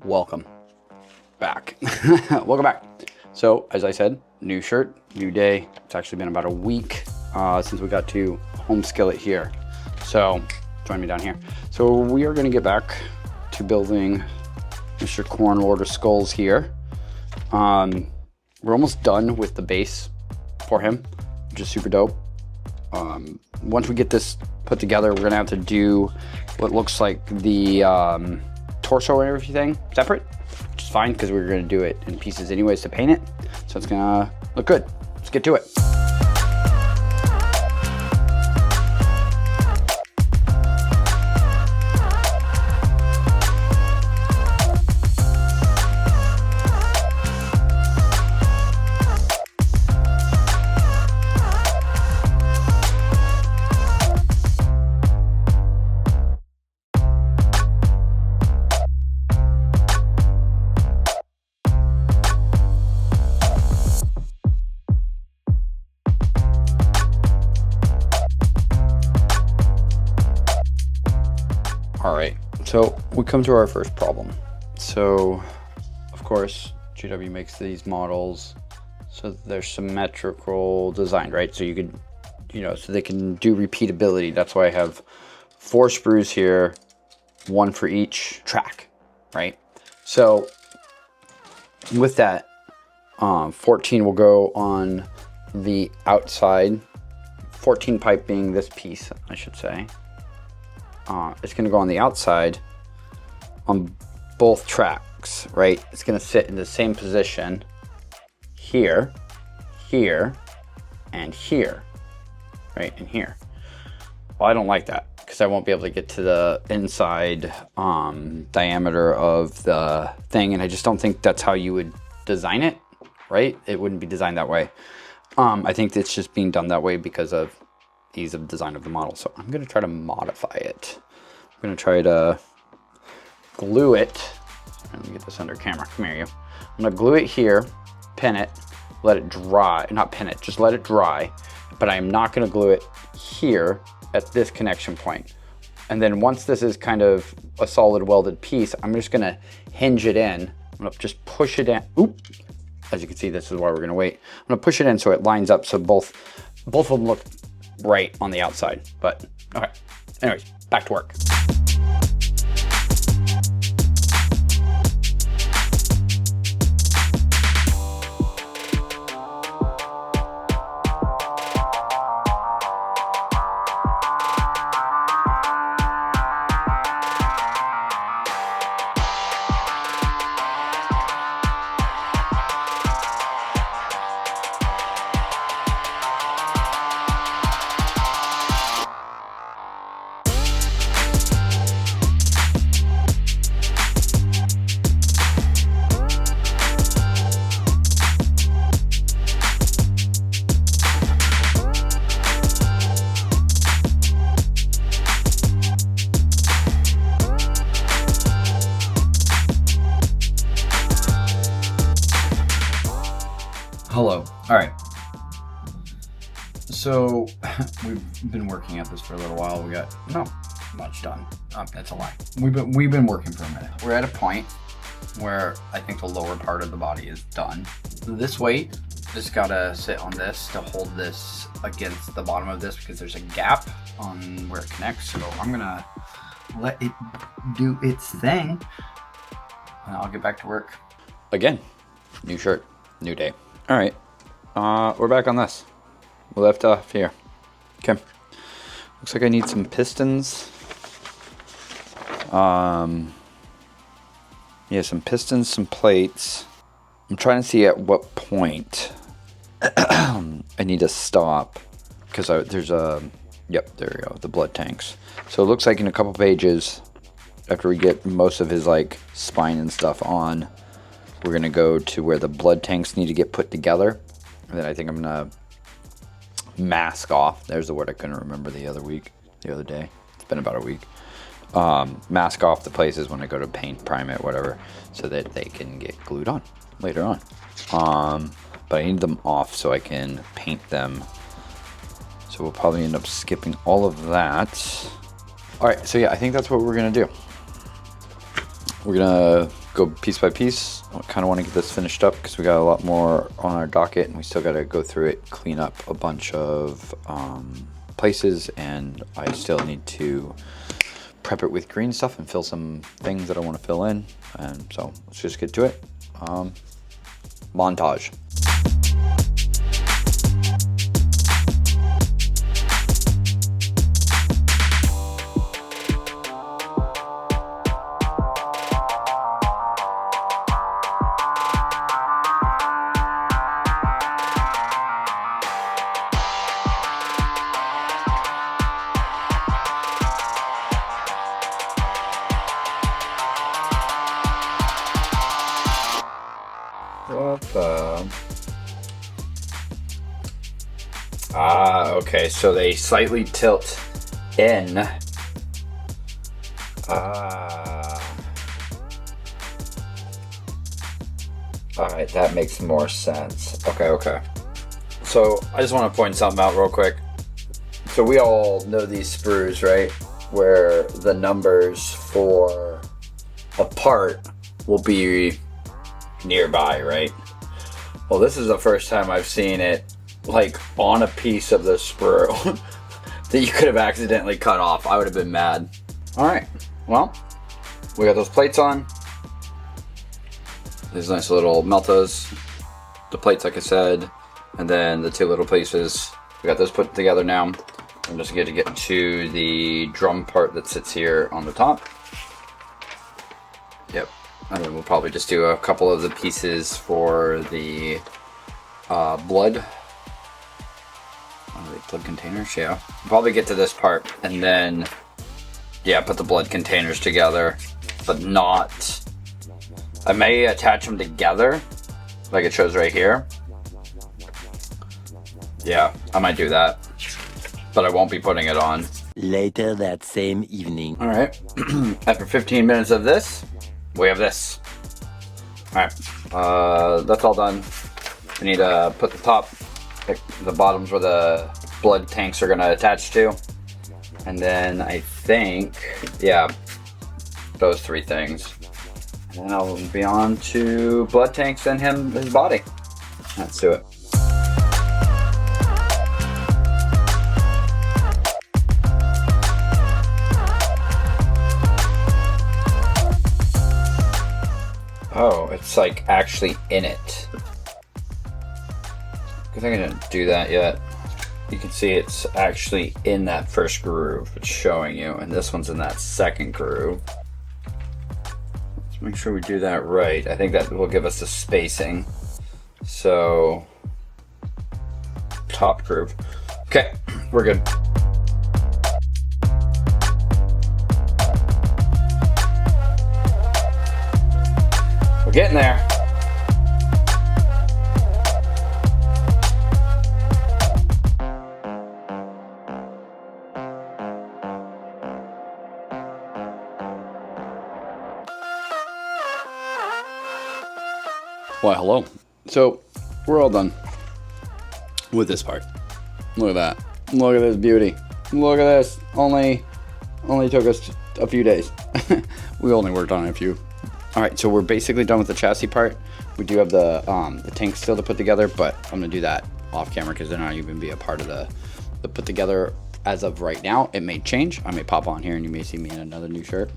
Welcome back. Welcome back. So as I said, new shirt, new day. It's actually been about a week since we got to home skillet here. So join me down here. So we are going to get back to building Mr. Cornlord Skulls here. We're almost done with the base for him, which is super dope. Once we get this put together, we're gonna have to do what looks like the torso and everything separate, which is fine because we're gonna do it in pieces anyways to paint it. So it's gonna look good. Let's get to it. All right, so we come to our first problem. So, of course, GW makes these models so they're symmetrical designed, right? So you could, so they can do repeatability. That's why I have 4 sprues here, 1 for each track, right? So with that, 14 will go on the outside, 14 pipe being this piece, I should say. It's going to go on the outside on both tracks, right? It's going to sit in the same position here, here, and here, right? And here. Well, I don't like that because I won't be able to get to the inside diameter of the thing, and I just don't think that's how you would design it, right? It wouldn't be designed that way. I think it's just being done that way because of ease of design of the model. So I'm going to try to modify it. I'm going to try to glue it. Let me get this under camera. Come here, you. I'm going to glue it here, pin it, let it dry. Not pin it, just let it dry. But I am not going to glue it here at this connection point. And then once this is kind of a solid welded piece, I'm just going to hinge it in. I'm going to just push it in. Oop. As you can see, this is why we're going to wait. I'm going to push it in so it lines up so both of them look right on the outside. But okay, anyways, back to work. Hello. All right. So we've been working at this for a little while. We got not much done. That's a lie. We've been working for a minute. We're at a point where I think the lower part of the body is done. This weight just gotta sit on this to hold this against the bottom of this because there's a gap on where it connects. So I'm gonna let it do its thing, and I'll get back to work. Again, new shirt, new day. All right, we're back on this. We left off here. Okay, looks like I need some pistons. Yeah, some pistons, some plates. I'm trying to see at what point I need to stop because there's a, yep, there we go, the blood tanks. So it looks like in a couple pages, after we get most of his like spine and stuff on, we're gonna go to where the blood tanks need to get put together. And then I think I'm gonna mask off. There's the word I couldn't remember the other day. It's been about a week. Mask off the places when I go to paint, prime it, whatever, so that they can get glued on later on. But I need them off so I can paint them. So we'll probably end up skipping all of that. All right, so yeah, I think that's what we're gonna do. We're gonna go piece by piece. I kind of want to get this finished up because we got a lot more on our docket, and we still got to go through it, clean up a bunch of places, and I still need to prep it with green stuff and fill some things that I want to fill in. And so let's just get to it. Montage. Okay, so they slightly tilt in. Alright, that makes more sense. Okay. So I just want to point something out real quick. So we all know these sprues, right? Where the numbers for a part will be nearby, right? Well, this is the first time I've seen it like on a piece of the sprue that you could have accidentally cut off. I would have been mad. All right, well, we got those plates on. These nice little meltas, the plates like I said, and then the two little pieces. We got those put together now. I'm just going to get to the drum part that sits here on the top. Yep, and then we'll probably just do a couple of the pieces for the blood. Blood containers, yeah. Probably get to this part and then, yeah, put the blood containers together, but not. I may attach them together, like it shows right here. Yeah, I might do that, but I won't be putting it on. Later that same evening. All right, after 15 minutes of this, we have this. All right, that's all done. We need to put the top, the bottoms where the blood tanks are gonna attach to, and then I think, yeah, those three things, and then I'll be on to blood tanks and his body. Let's do it. Oh, it's like actually in it. I think I didn't do that yet. You can see it's actually in that first groove it's showing you, and this one's in that second groove. Let's make sure we do that right. I think that will give us the spacing. So, top groove. Okay, we're good. We're getting there. Well, hello. So we're all done with this part. Look at that. Look at this beauty. Look at this. Only took us a few days. We only worked on it a few. All right, so we're basically done with the chassis part. We do have the tank still to put together, but I'm gonna do that off camera because they're not even be a part of the put together as of right now. It may change. I may pop on here and you may see me in another new shirt,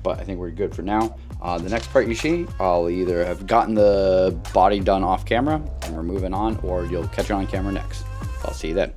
but I think we're good for now. The next part you see, I'll either have gotten the body done off camera and we're moving on, or you'll catch it on camera next. I'll see you then.